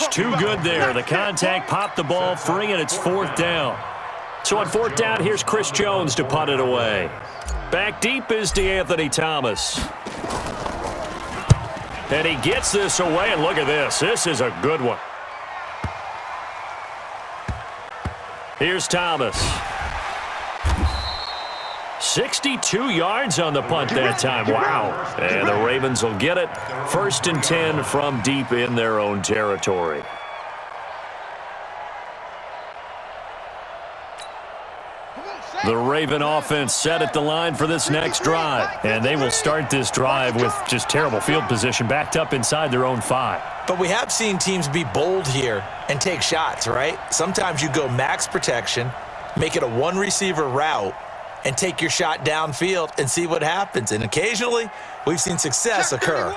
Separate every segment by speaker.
Speaker 1: It's too good there. The contact popped the ball free, and it's fourth down. So on fourth down, here's Chris Jones to punt it away. Back deep is DeAnthony Thomas. And he gets this away, and look at this. This is a good one. Here's Thomas. 62 yards on the punt that time. Wow. And the Ravens will get it. 1st and 10 from deep in their own territory. The Raven offense set at the line for this next drive. And they will start this drive with just terrible field position, backed up inside their own 5.
Speaker 2: But we have seen teams be bold here and take shots, right? Sometimes you go max protection, make it a one-receiver route, and take your shot downfield and see what happens. And occasionally, we've seen success occur.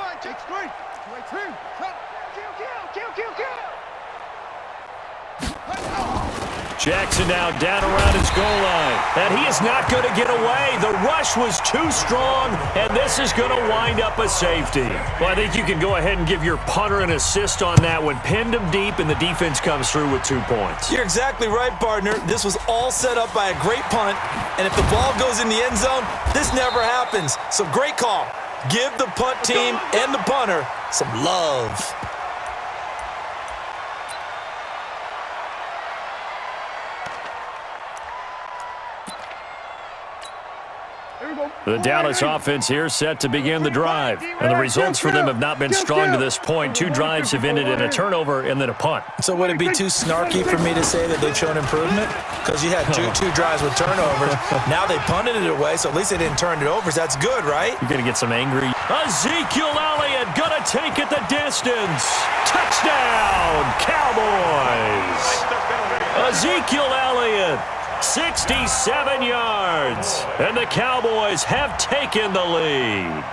Speaker 1: Jackson now down around his goal line. And he is not going to get away. The rush was too strong, and this is going to wind up a safety. Well, I think you can go ahead and give your punter an assist on that one. Pinned him deep, and the defense comes through with 2 points.
Speaker 2: You're exactly right, partner. This was all set up by a great punt, and if the ball goes in the end zone, this never happens. So great call. Give the punt team and the punter some love.
Speaker 1: The Dallas offense here set to begin the drive. And the results for them have not been strong to this point. 2 drives have ended in a turnover and then a punt.
Speaker 2: So would it be too snarky for me to say that they've shown improvement? Because you had two drives with turnovers. Now they punted it away, so at least they didn't turn it over. So that's good, right?
Speaker 1: You're going to get some angry. Ezekiel Elliott going to take it the distance. Touchdown, Cowboys. Ezekiel Elliott. 67 yards, and the Cowboys have taken the lead.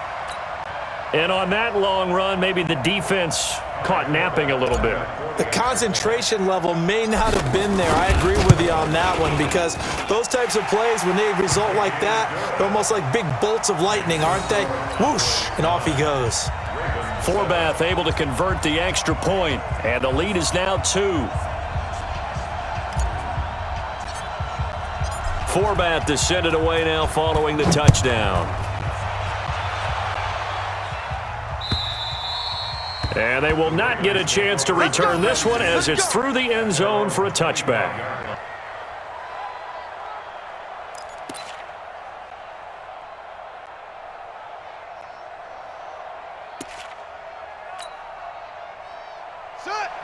Speaker 1: And on that long run, maybe the defense caught napping a little bit.
Speaker 2: The concentration level may not have been there. I agree with you on that one, because those types of plays, when they result like that, they're almost like big bolts of lightning, aren't they? Whoosh, and off he goes.
Speaker 1: Forbath able to convert the extra point, and the lead is now 2. Forbath to send it away now following the touchdown. And they will not get a chance to return this one as it's through the end zone for a touchback.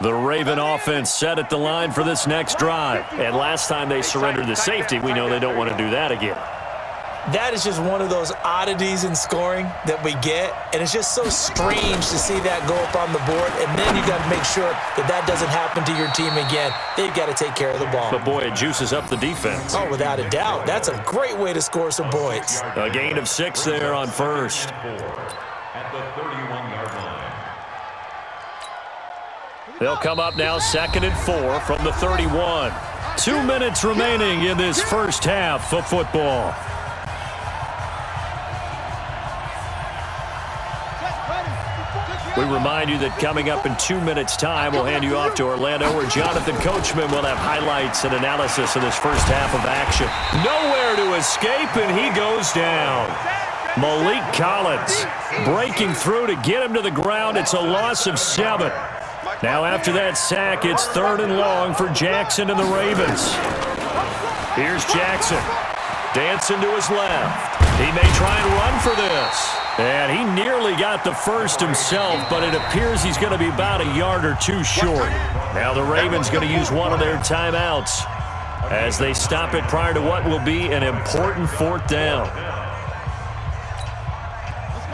Speaker 1: The Raven offense set at the line for this next drive. And last time they surrendered the safety, we know they don't want to do that again.
Speaker 2: That is just one of those oddities in scoring that we get. And it's just so strange to see that go up on the board. And then you got to make sure that that doesn't happen to your team again. They've got to take care of the ball.
Speaker 1: But, boy, it juices up the defense.
Speaker 2: Oh, without a doubt. That's a great way to score some points.
Speaker 1: A gain of 6 there on first.
Speaker 3: At the 31-yard line.
Speaker 1: They'll come up now 2nd and 4 from the 31. 2 minutes remaining in this first half of football. We remind you that coming up in 2 minutes' time, we'll hand you off to Orlando, where Jonathan Coachman will have highlights and analysis of this first half of action. Nowhere to escape, and he goes down. Malik Collins breaking through to get him to the ground. It's a loss of 7. Now after that sack, it's 3rd and long for Jackson and the Ravens. Here's Jackson. Dancing to his left. He may try and run for this. And he nearly got the first himself, but it appears he's going to be about a yard or 2 short. Now the Ravens going to use one of their timeouts as they stop it prior to what will be an important 4th down.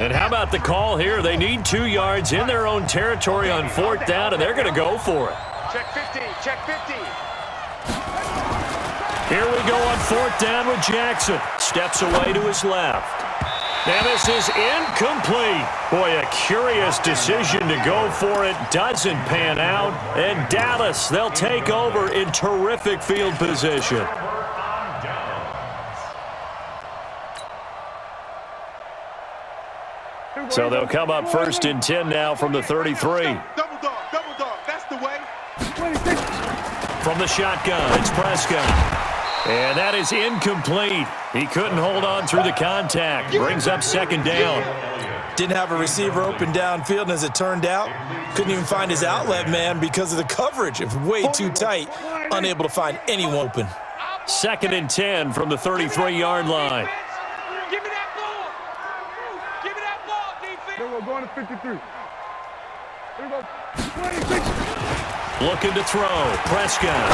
Speaker 1: And how about the call here? They need 2 yards in their own territory on 4th down, and they're going to go for it.
Speaker 4: Check 50, check 50.
Speaker 1: Here we go on 4th down with Jackson. Steps away to his left. And this is incomplete. Boy, a curious decision to go for it. Doesn't pan out. And Dallas, they'll take over in terrific field position. So they'll come up 1st and 10 now from the 33.
Speaker 4: Double dog, that's the way.
Speaker 1: From the shotgun, it's Prescott. And that is incomplete. He couldn't hold on through the contact. Brings up second down.
Speaker 2: Didn't have a receiver open downfield, and as it turned out, couldn't even find his outlet man because of the coverage. It was way too tight, unable to find anyone open.
Speaker 1: 2nd and 10 from the 33-yard line.
Speaker 4: Give me that ball. Give me that ball, defense.
Speaker 5: We're going to 53. Here we go. 26.
Speaker 1: Looking to throw. Prescott.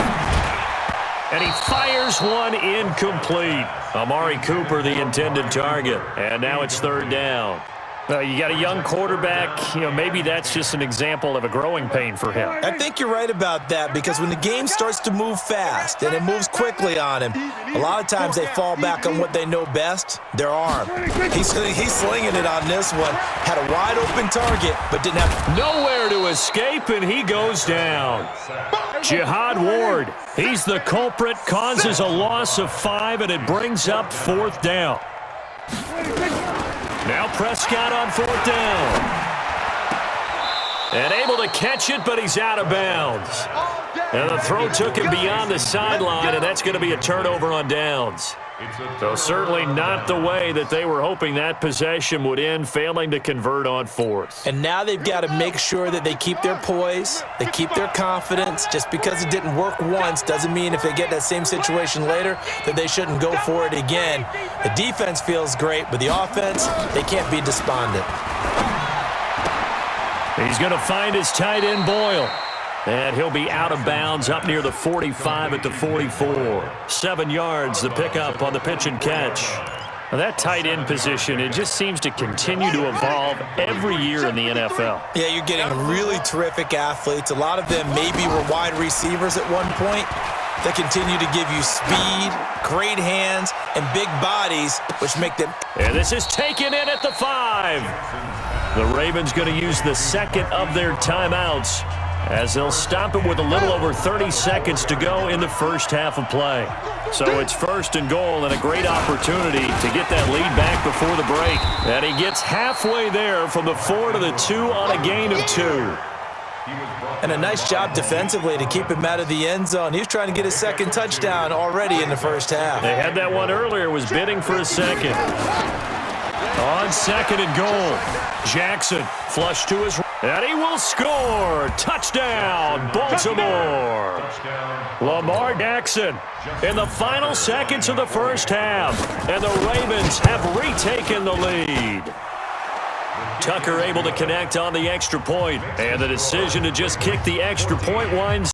Speaker 1: And he fires one incomplete. Amari Cooper, the intended target. And now it's 3rd down. You got a young quarterback. Maybe that's just an example of a growing pain for him.
Speaker 2: I think you're right about that, because when the game starts to move fast and it moves quickly on him, a lot of times they fall back on what they know best, their arm. He's slinging it on this one. Had a wide open target, but didn't have
Speaker 1: nowhere to escape, and he goes down. Jihad Ward, he's the culprit, causes a loss of 5, and it brings up 4th down. Now Prescott on 4th down. And able to catch it, but he's out of bounds. And the throw took him beyond the sideline, and that's going to be a turnover on downs. So certainly not the way that they were hoping that possession would end, failing to convert on 4th.
Speaker 2: And now they've got to make sure that they keep their poise, they keep their confidence. Just because it didn't work once doesn't mean if they get that same situation later that they shouldn't go for it again. The defense feels great, but the offense, they can't be despondent.
Speaker 1: He's going to find his tight end, Boyle. And he'll be out of bounds up near the 45 at the 44. 7 yards, the pickup on the pitch and catch. Now that tight end position, it just seems to continue to evolve every year in the NFL.
Speaker 2: Yeah, you're getting really terrific athletes. A lot of them maybe were wide receivers at one point. They continue to give you speed, great hands, and big bodies, which make them...
Speaker 1: And this is taken in at the 5. The Ravens going to use the 2nd of their timeouts, as they'll stop it with a little over 30 seconds to go in the first half of play. So it's 1st and goal, and a great opportunity to get that lead back before the break. And he gets halfway there from the 4 to the 2 on a gain of 2.
Speaker 2: And a nice job defensively to keep him out of the end zone. He was trying to get his 2nd touchdown already in the first half.
Speaker 1: They had that one earlier, was bidding for a 2nd. On 2nd and goal, Jackson flush to his right. And he will score. Touchdown, Baltimore. Lamar Jackson in the final seconds of the first half. And the Ravens have retaken the lead. Tucker able to connect on the extra point. And the decision to just kick the extra point winds